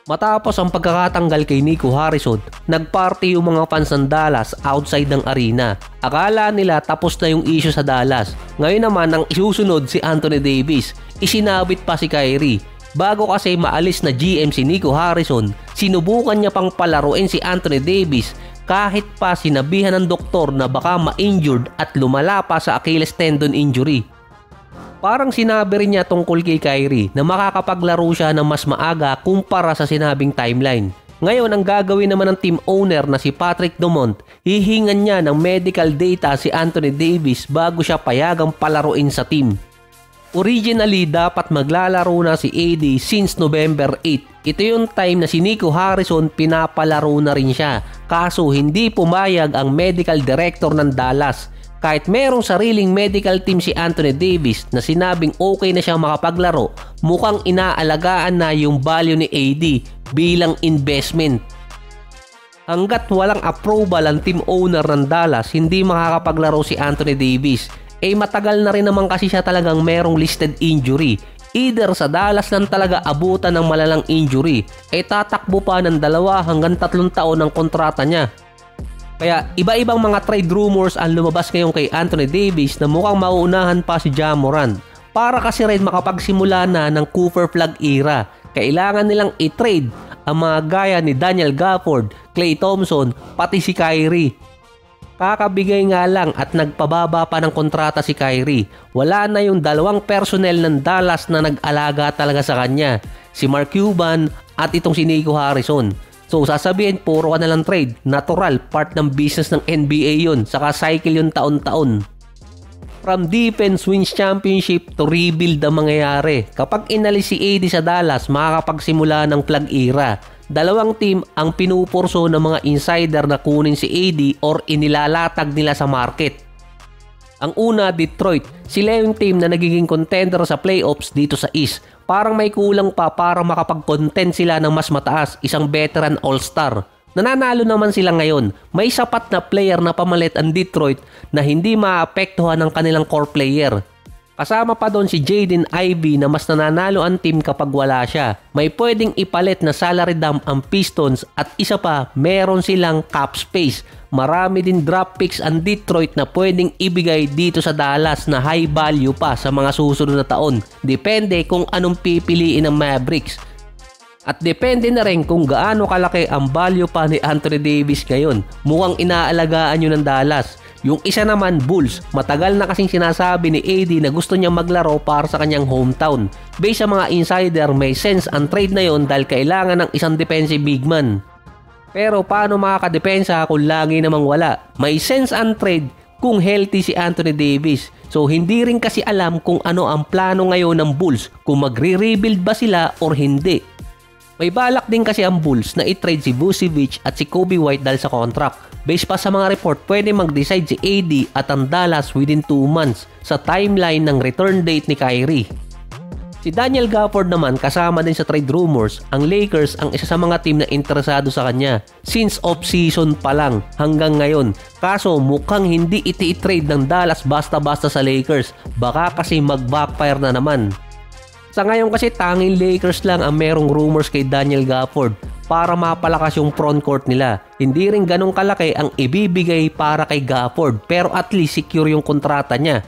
Matapos ang pagkakatanggal kay Nico Harrison, nagparty yung mga fans ng Dallas outside ng arena. Akala nila tapos na yung issue sa Dallas. Ngayon naman ang isusunod si Anthony Davis, isinabit pa si Kyrie. Bago kasi maalis na GM si Nico Harrison, sinubukan niya pang palaruin si Anthony Davis kahit pa sinabihan ng doktor na baka ma-injured at lumala pa sa Achilles tendon injury. Parang sinabi rin niya tungkol kay Kyrie na makakapaglaro siya ng mas maaga kumpara sa sinabing timeline. Ngayon ang gagawin naman ng team owner na si Patrick Dumont, hihingan niya ng medical data si Anthony Davis bago siya payagang palaruin sa team. Originally dapat maglalaro na si AD since November 8. Ito yung time na si Nico Harrison pinapalaro na rin siya, kaso hindi pumayag ang medical director ng Dallas. Kahit merong sariling medical team si Anthony Davis na sinabing okay na siyang makapaglaro, mukhang inaalagaan na yung value ni AD bilang investment. Hanggat walang approval ang team owner ng Dallas, hindi makakapaglaro si Anthony Davis. Matagal na rin naman kasi siya talagang merong listed injury. Either sa Dallas lang talaga abutan ng malalang injury, tatakbo pa ng 2 hanggang 3 taon ng kontrata niya. Kaya iba-ibang mga trade rumors ang lumabas ngayon kay Anthony Davis na mukhang mauunahan pa si Ja Morant. Para kasi rin makapagsimula na ng Cooper Flag era, kailangan nilang i-trade ang mga gaya ni Daniel Gafford, Klay Thompson, pati si Kyrie. Kakabigay nga lang at nagpababa pa ng kontrata si Kyrie. Wala na yung 2 personnel ng Dallas na nag-alaga talaga sa kanya, si Mark Cuban at itong si Nico Harrison. So sasabihin puro ka na lang trade, natural, part ng business ng NBA yun, saka cycle yun taon-taon. From defense wins championship to rebuild ang mangyayari. Kapag inalis si AD sa Dallas, makakapagsimula ng flag era. 2 team ang pinupurso ng mga insider na kunin si AD or inilalatag nila sa market. Ang una, Detroit. Sila yung team na nagiging contender sa playoffs dito sa East. Parang may kulang pa para makapag-content sila ng mas mataas, isang veteran all-star. Nananalo naman sila ngayon. May sapat na player na pamalit ang Detroit na hindi maapektuhan ng kanilang core player. Kasama pa doon si Jaden Ivey na mas nananalo ang team kapag wala siya. May pwedeng ipalit na salary dump ang Pistons at isa pa, meron silang cap space. Marami din draft picks ang Detroit na pwedeng ibigay dito sa Dallas na high value pa sa mga susunod na taon. Depende kung anong pipiliin ng Mavericks. At depende na rin kung gaano kalaki ang value pa ni Anthony Davis ngayon. Mukhang inaalagaan yun ng Dallas. Yung isa naman, Bulls. Matagal na kasing sinasabi ni AD na gusto niyang maglaro para sa kanyang hometown. Based sa mga insider, may sense ang trade na yon dahil kailangan ng isang defensive big man. Pero paano makakadepensa kung lagi namang wala? May sense ang trade kung healthy si Anthony Davis. So hindi rin kasi alam kung ano ang plano ngayon ng Bulls, kung magre-rebuild ba sila or hindi. May balak din kasi ang Bulls na i-trade si Vucevic at si Coby White dahil sa contract. Based pa sa mga report, pwede mag-decide si AD at ang Dallas within 2 months sa timeline ng return date ni Kyrie. Si Daniel Gafford naman kasama din sa trade rumors. Ang Lakers ang isa sa mga team na interesado sa kanya since off-season pa lang hanggang ngayon. Kaso mukhang hindi iti-trade ng Dallas basta-basta sa Lakers. Baka kasi mag-backfire na naman. Sa ngayon kasi tanging Lakers lang ang merong rumors kay Daniel Gafford para mapalakas yung frontcourt nila. Hindi rin ganong kalaki ang ibibigay para kay Gafford pero at least secure yung kontrata niya.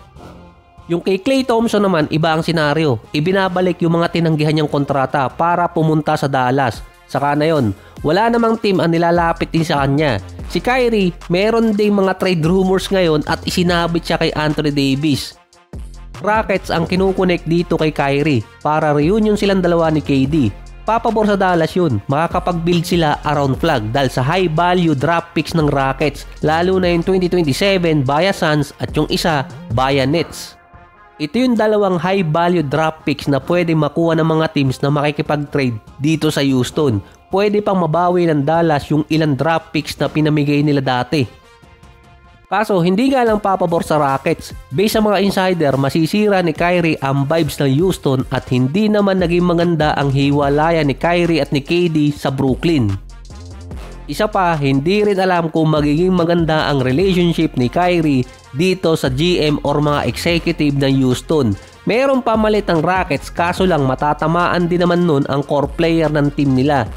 Yung kay Klay Thompson naman, iba ang senaryo. Ibinabalik yung mga tinanggihan niyang kontrata para pumunta sa Dallas. Saka na yun, wala namang team ang nilalapit din sa kanya. Si Kyrie, meron ding mga trade rumors ngayon at isinabit siya kay Anthony Davis. Rockets ang kinukonek dito kay Kyrie para reunion silang dalawa ni KD. Papabor sa Dallas yun, makakapag-build sila around flag dahil sa high value draft picks ng Rockets, lalo na yung 2027 via Suns at yung isa via Nets. Ito yung 2 high value draft picks na pwede makuha ng mga teams na makikipag-trade dito sa Houston. Pwede pang mabawi ng Dallas yung ilang draft picks na pinamigay nila dati. Kaso hindi nga lang papabor sa Rockets. Based sa mga insider, masisira ni Kyrie ang vibes ng Houston at hindi naman naging maganda ang hiwalayan ni Kyrie at ni KD sa Brooklyn. Isa pa, hindi rin alam kung magiging maganda ang relationship ni Kyrie dito sa GM or mga executive ng Houston. Meron pamalit ang Rockets kaso lang matatamaan din naman nun ang core player ng team nila.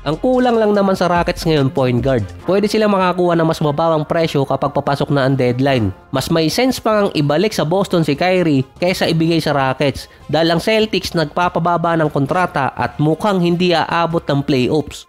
Ang kulang lang naman sa Rockets ngayon point guard. Pwede sila makakuha ng mas mababang presyo kapag papasok na ang deadline. Mas may sense pa ngang ibalik sa Boston si Kyrie kaysa ibigay sa Rockets dahil ang Celtics nagpapababa ng kontrata at mukhang hindi aabot ng playoffs.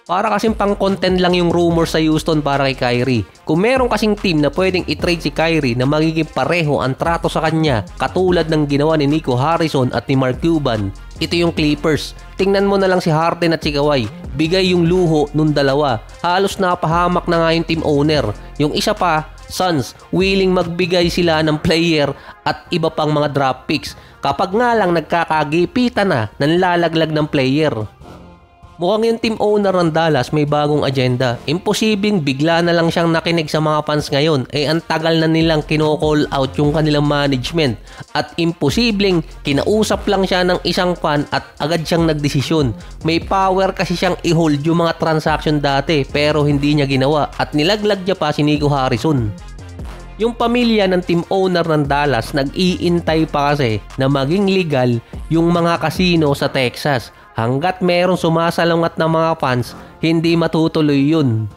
Para kasing pang content lang yung rumor sa Houston para kay Kyrie. Kung meron kasing team na pwedeng i-trade si Kyrie na magiging pareho ang trato sa kanya katulad ng ginawa ni Nico Harrison at ni Mark Cuban, ito yung Clippers. Tingnan mo na lang si Harden at si Kawhi. Bigay yung luho nung dalawa. Halos napahamak na nga yung team owner. Yung isa pa, Suns, willing magbigay sila ng player at iba pang mga draft picks kapag nga lang nagkakagipitan na ng lalaglag ng player. Mukhang yung team owner ng Dallas may bagong agenda. Imposibleng bigla na lang siyang nakinig sa mga fans ngayon. Ang tagal na nilang kino-call out yung kanilang management. At imposibleng kinausap lang siya ng isang fan at agad siyang nagdesisyon. May power kasi siyang i-hold yung mga transaction dati pero hindi niya ginawa at nilaglag niya pa si Nico Harrison. Yung pamilya ng team owner ng Dallas nag-iintay pa kasi na maging legal yung mga casino sa Texas. Hanggat merong sumasalungat ng mga fans, hindi matutuloy yun.